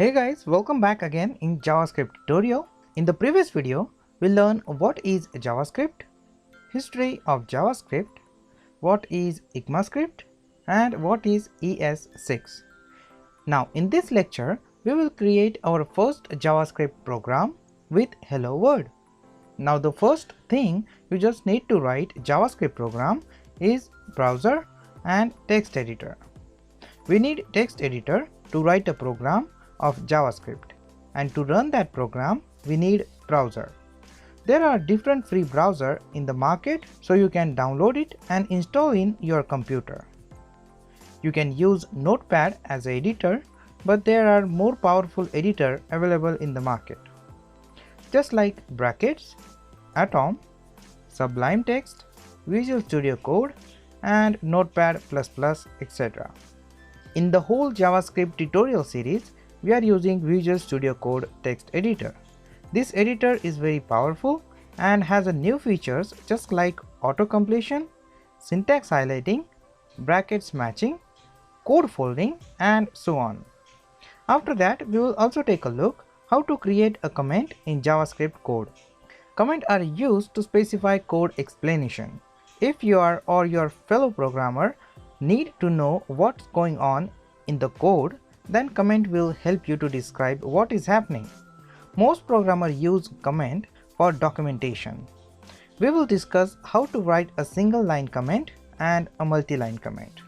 Hey guys, welcome back again in JavaScript tutorial. In the previous video, we learned what is JavaScript, history of JavaScript, what is ECMAScript, and what is ES6. Now in this lecture, we will create our first JavaScript program with Hello World. Now the first thing you just need to write JavaScript program is browser and text editor. We need text editor to write a program of JavaScript, and to run that program we need browser. There are different free browser in the market, so you can download it and install in your computer. You can use Notepad as an editor, but there are more powerful editor available in the market, just like Brackets, Atom, Sublime Text, Visual Studio Code, and Notepad++, etc. In the whole JavaScript tutorial series, we are using Visual Studio Code text editor. This editor is very powerful and has a new features just like auto completion, syntax highlighting, brackets matching, code folding, and so on. After that, we will also take a look how to create a comment in JavaScript code. Comments are used to specify code explanation. If you are or your fellow programmer need to know what's going on in the code, then comment will help you to describe what is happening. Most programmers use comment for documentation. We will discuss how to write a single line comment and a multi-line comment.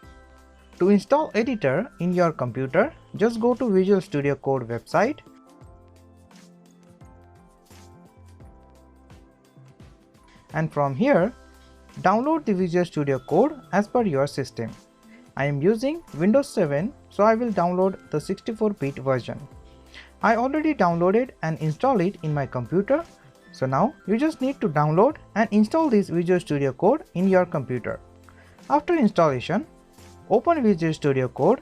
To install editor in your computer, just go to Visual Studio Code website and from here download the Visual Studio Code as per your system. I am using Windows 7, so I will download the 64-bit version. I already downloaded and installed it in my computer, so now you just need to download and install this Visual Studio Code in your computer. After installation, open Visual Studio Code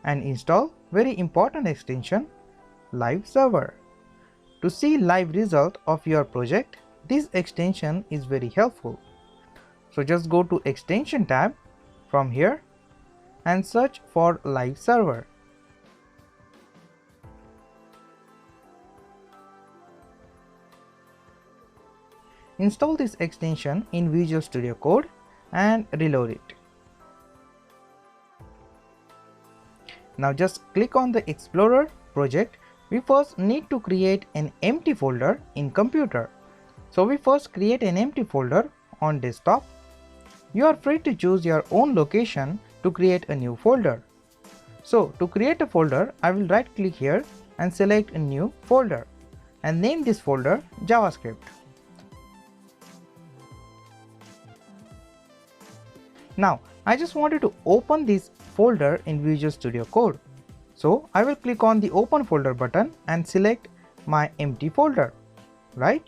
and install very important extension, Live Server. To see live result of your project, this extension is very helpful. So just go to Extension tab from here and search for Live Server. Install this extension in Visual Studio Code and reload it. Now just click on the Explorer project. We first need to create an empty folder in computer. So we first create an empty folder on desktop. You are free to choose your own location to create a new folder. So to create a folder, I will right click here and select a new folder and name this folder JavaScript. Now I just wanted to open this folder in Visual Studio Code. So I will click on the open folder button and select my empty folder, right?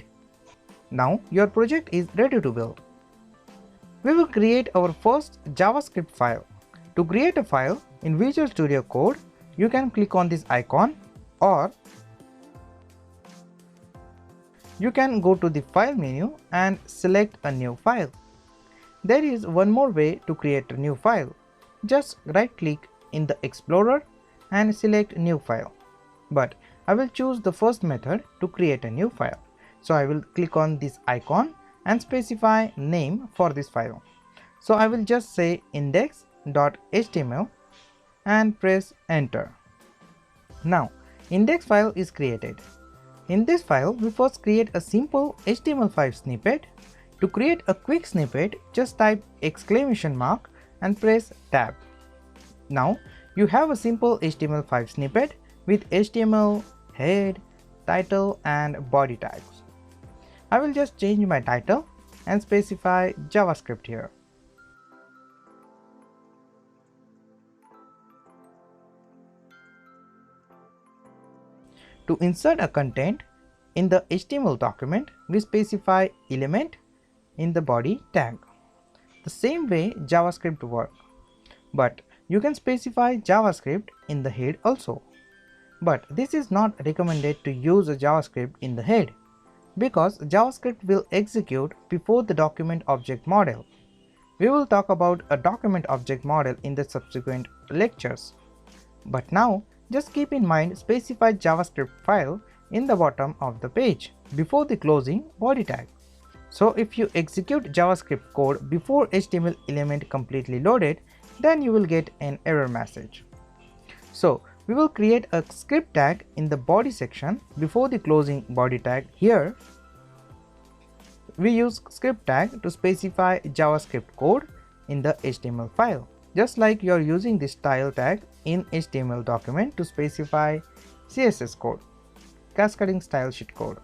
Now your project is ready to build. We will create our first JavaScript file. To create a file in Visual Studio Code, you can click on this icon or you can go to the file menu and select a new file. There is one more way to create a new file. Just right click in the Explorer and select new file, but I will choose the first method to create a new file. So I will click on this icon and specify name for this file. So I will just say index.html and press enter. Now index file is created. In this file we first create a simple HTML5 snippet. To create a quick snippet, just type exclamation mark and press tab. Now you have a simple HTML5 snippet with HTML, head, title and body tags. I will just change my title and specify JavaScript here. To insert a content in the HTML document, we specify element in the body tag. The same way JavaScript works, but you can specify JavaScript in the head also. But this is not recommended to use a JavaScript in the head because JavaScript will execute before the document object model. We will talk about a document object model in the subsequent lectures. But now, just keep in mind specified JavaScript file in the bottom of the page before the closing body tag. So if you execute JavaScript code before HTML element completely loaded, then you will get an error message. So we will create a script tag in the body section before the closing body tag. Here we use script tag to specify JavaScript code in the HTML file, just like you are using the style tag in HTML document to specify CSS code, cascading style sheet code.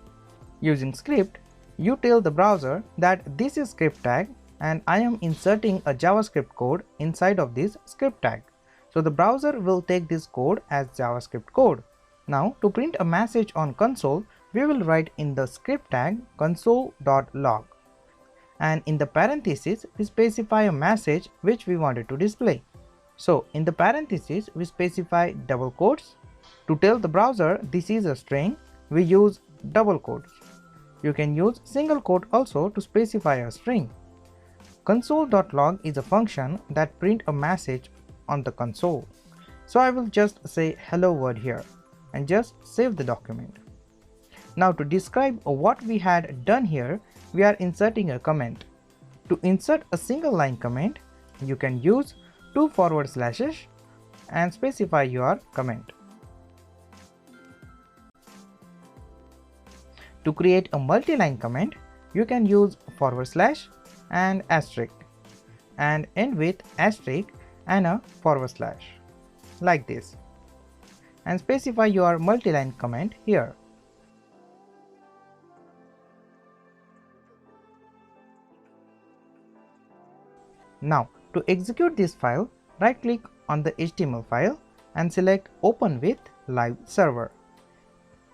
Using script, you tell the browser that this is script tag and I am inserting a JavaScript code inside of this script tag. So the browser will take this code as JavaScript code. Now to print a message on console, we will write in the script tag console.log, and in the parentheses we specify a message which we wanted to display. So in the parentheses we specify double quotes. To tell the browser this is a string, we use double quotes. You can use single quote also to specify a string. Console.log is a function that print a message on the console. So I will just say hello world here and just save the document. Now to describe what we had done here, we are inserting a comment. To insert a single line comment, you can use 2 forward slashes and specify your comment. To create a multi-line comment, you can use forward slash and asterisk and end with asterisk and a forward slash like this, and specify your multi-line comment here. Now to execute this file, right click on the HTML file and select open with live server.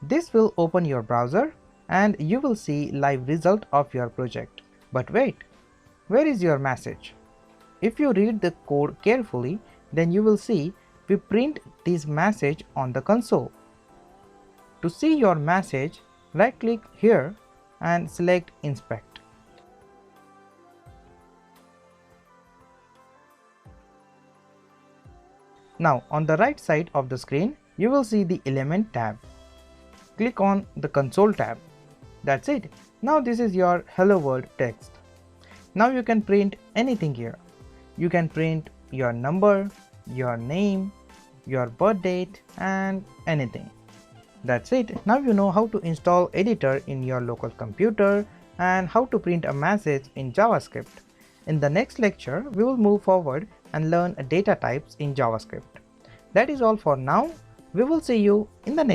This will open your browser and you will see live result of your project. But wait, where is your message? If you read the code carefully, then you will see we print this message on the console. To see your message, right click here and select inspect. Now on the right side of the screen, you will see the element tab. Click on the console tab. That's it. Now this is your hello world text. Now you can print anything here. You can print your number, your name, your birth date and anything. That's it. Now you know how to install editor in your local computer and how to print a message in JavaScript. In the next lecture, we will move forward and learn data types in JavaScript. That is all for now. We will see you in the next